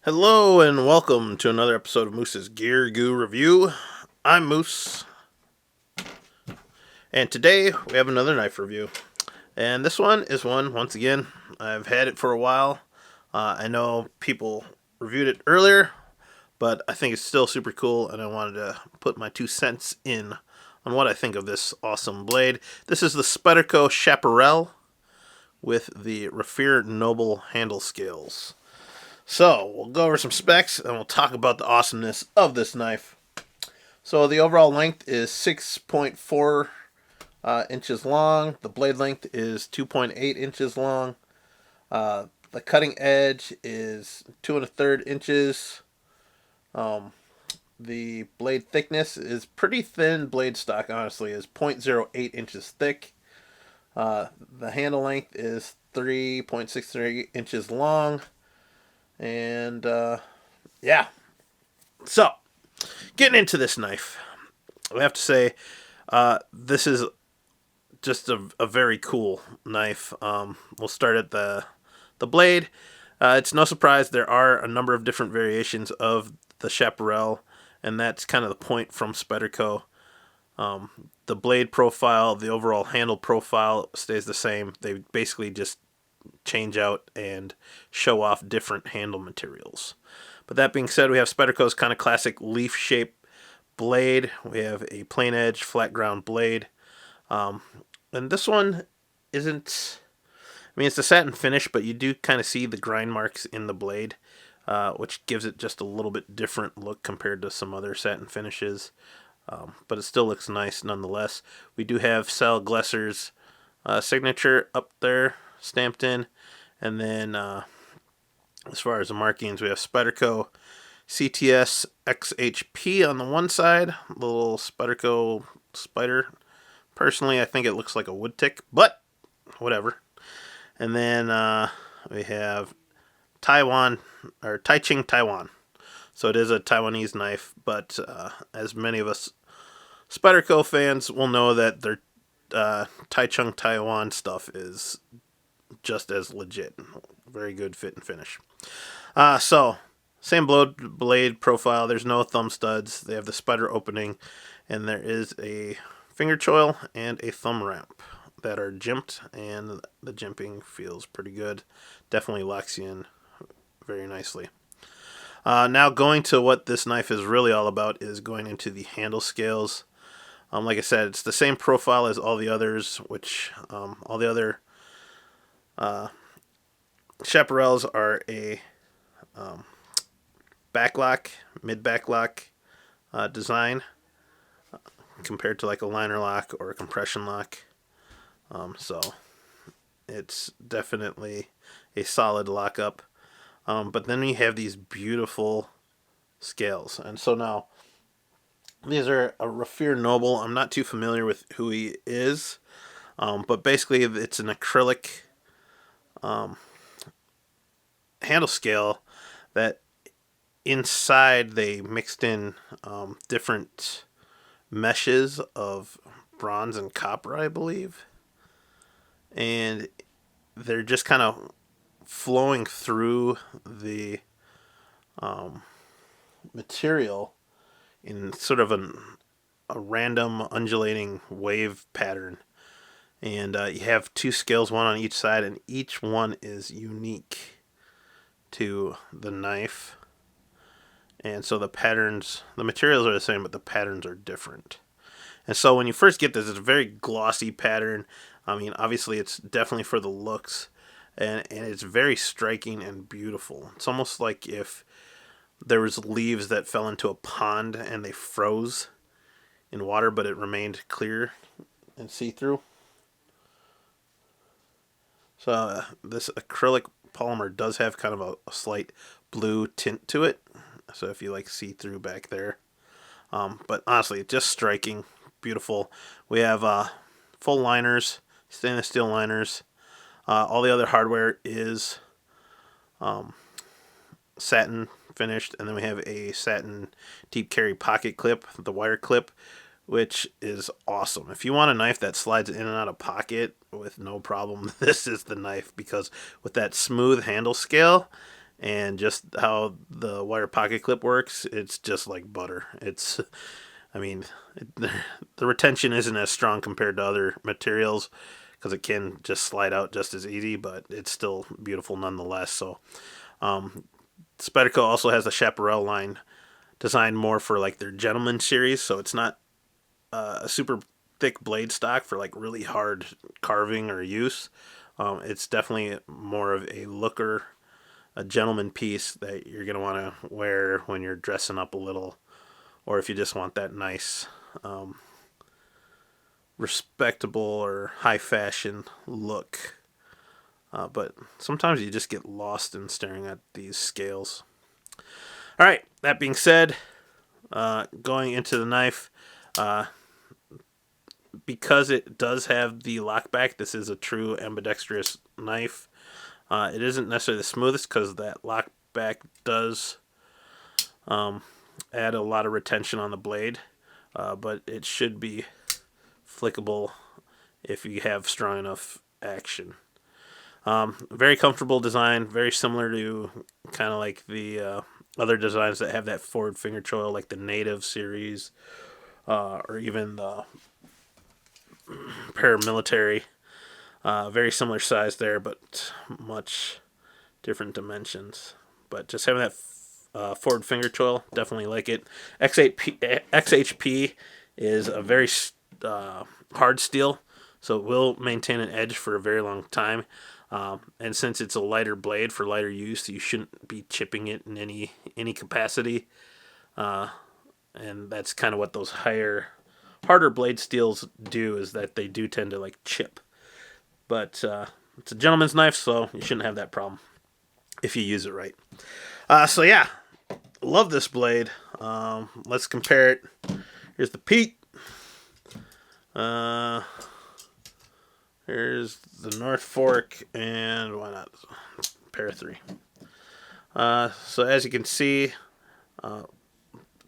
Hello and welcome to another episode of Moose's Gear Goo Review. I'm Moose, and today we have another knife review. And this one is one, once again, I've had it for a while. I know people reviewed it earlier, but I think it's still super cool, and I wanted to put my 2 cents in on what I think of this awesome blade. This is the Spyderco Chapparal with the Raffir Noble handle scales. So, we'll go over some specs and we'll talk about the awesomeness of this knife. So, the overall length is 6.4 inches long. The blade length is 2.8 inches long. The cutting edge is 2 1/3 inches. The blade thickness is pretty thin. Blade stock, honestly, is 0.08 inches thick. The handle length is 3.63 inches long. And yeah, so getting into this knife, I have to say this is just a very cool knife. We'll start at the blade. It's no surprise there are a number of different variations of the Chapparal, and that's kind of the point from Spyderco. The blade profile, the overall handle profile stays the same. They basically just change out and show off different handle materials. But that being said, we have Spyderco's kind of classic leaf shape blade. We have a plain edge, flat ground blade. And this one isn't, I mean, it's a satin finish, but you do kind of see the grind marks in the blade, which gives it just a little bit different look compared to some other satin finishes. But it still looks nice nonetheless. We do have Sal Glesser's signature up there stamped in. And then as far as the markings, we have Spyderco CTS XHP on the one side, the little Spyderco spider. Personally, I think it looks like a wood tick, but whatever. And then we have Taiwan, or Taiching Taiwan. So it is a Taiwanese knife, but as many of us Spyderco fans will know that their Taichung Taiwan stuff is just as legit. Very good fit and finish. So, same blade profile. There's no thumb studs. They have the spider opening, and there is a finger choil and a thumb ramp that are jimped, and the jimping feels pretty good. Definitely locks you in very nicely. Now, going to what this knife is really all about is going into the handle scales. Like I said, it's the same profile as all the others, which all the other Chapparals are a backlock, mid backlock design compared to like a liner lock or a compression lock. So it's definitely a solid lockup. But then we have these beautiful scales. And so now these are a Raffir Noble. I'm not too familiar with who he is. But basically it's an acrylic handle scale that inside they mixed in different meshes of bronze and copper, I believe. And they're just kind of flowing through the material in sort of a random undulating wave pattern. And you have two scales, one on each side, and each one is unique to the knife. And so the patterns, the materials are the same, but the patterns are different. And so when you first get this, it's a very glossy pattern. I mean, obviously, it's definitely for the looks, and it's very striking and beautiful. It's almost like if there was leaves that fell into a pond and they froze in water, but it remained clear and see-through. So this acrylic polymer does have kind of a slight blue tint to it. So if you like see through back there. But honestly, just striking, beautiful. We have full liners, stainless steel liners. All the other hardware is satin finished. And then we have a satin deep carry pocket clip, the wire clip, which is awesome. If you want a knife that slides in and out of pocket with no problem, this is the knife, because with that smooth handle scale, and just how the wire pocket clip works, it's just like butter. I mean, the retention isn't as strong compared to other materials because it can just slide out just as easy, but it's still beautiful nonetheless. So, Spyderco also has a Chapparal line designed more for like their gentleman series, so it's not a super thick blade stock for like really hard carving or use. It's definitely more of a looker, a gentleman piece that you're gonna want to wear when you're dressing up a little, or if you just want that nice, respectable or high fashion look. But sometimes you just get lost in staring at these scales. All right, that being said, going into the knife, because it does have the lockback, this is a true ambidextrous knife. It isn't necessarily the smoothest because that lockback does add a lot of retention on the blade, but it should be flickable if you have strong enough action. Very comfortable design, very similar to kind of like the other designs that have that forward finger choil, like the Native series, or even the paramilitary. Very similar size there, but much different dimensions. But just having that forward finger choil, definitely like it. XHP is a very hard steel, so it will maintain an edge for a very long time. And since it's a lighter blade for lighter use, you shouldn't be chipping it in any capacity. And that's kind of what those harder blade steels do, is that they do tend to like chip. But it's a gentleman's knife, so you shouldn't have that problem if you use it right. So yeah, love this blade. Let's compare it. Here's the Pete. Here's the North Fork, and why not pair 3. So as you can see,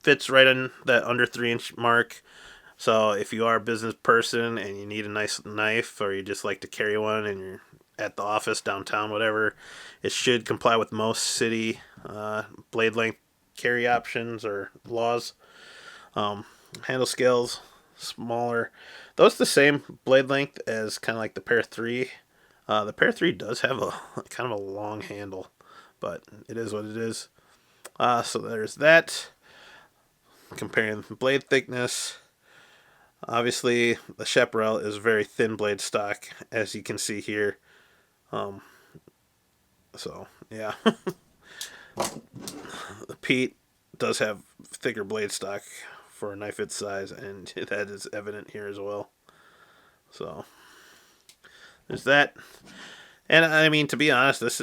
fits right in that under 3-inch mark. So if you are a business person and you need a nice knife, or you just like to carry one and you're at the office, downtown, whatever, it should comply with most city blade length carry options or laws. Handle scales, smaller. Though it's the same blade length as kind of like the pair 3. The pair 3 does have a kind of a long handle, but it is what it is. So there's that. Comparing blade thickness. Obviously, the Chapparal is very thin blade stock, as you can see here. So, yeah. The Pete does have thicker blade stock for a knife its size, and that is evident here as well. So, there's that. And, I mean, to be honest, this,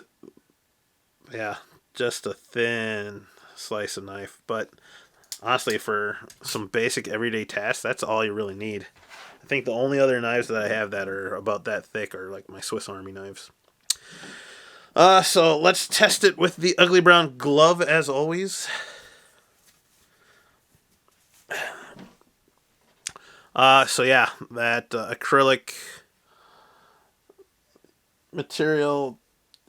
yeah, just a thin slice of knife. But honestly, for some basic everyday tasks, that's all you really need. I think the only other knives that I have that are about that thick are like my Swiss Army knives. So let's test it with the ugly brown glove as always. So yeah, that acrylic material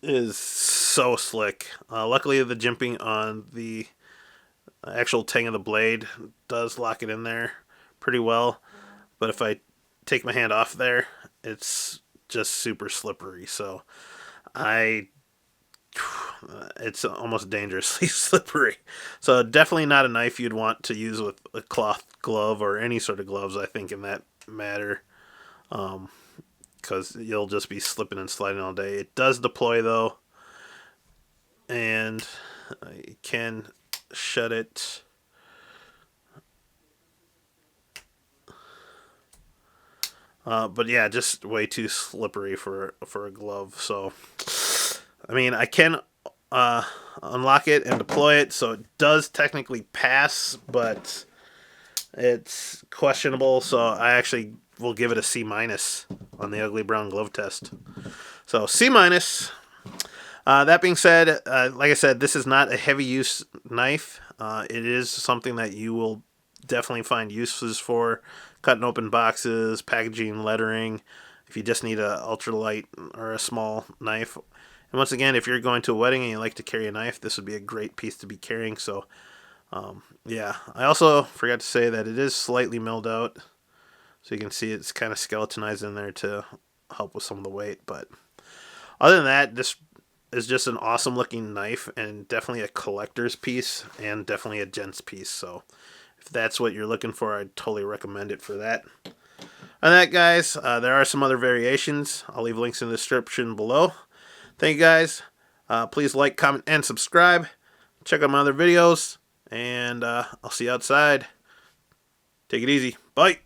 is so slick. Luckily, the jimping on the actual tang of the blade does lock it in there pretty well. But if I take my hand off there, it's just super slippery. So it's almost dangerously slippery. So definitely not a knife you'd want to use with a cloth glove or any sort of gloves, I think, in that matter. Because you'll just be slipping and sliding all day. It does deploy, though. And you can shut it. But yeah, just way too slippery for a glove. So, I mean, I can unlock it and deploy it, so it does technically pass, but it's questionable. So I actually will give it a C- on the ugly brown glove test. So C-. That being said, like I said, this is not a heavy use knife. It is something that you will definitely find uses for, cutting open boxes, packaging, lettering. If you just need a ultralight or a small knife, And once again, if you're going to a wedding and you like to carry a knife, this would be a great piece to be carrying. So yeah, I also forgot to say that it is slightly milled out. So you can see it's kind of skeletonized in there to help with some of the weight. But other than that, this is just an awesome looking knife and definitely a collector's piece and definitely a gent's piece. So if that's what you're looking for, I'd totally recommend it for that. And that, guys, there are some other variations. I'll leave links in the description below. Thank you, guys. Please like, comment, and subscribe. Check out my other videos. And I'll see you outside. Take it easy. Bye.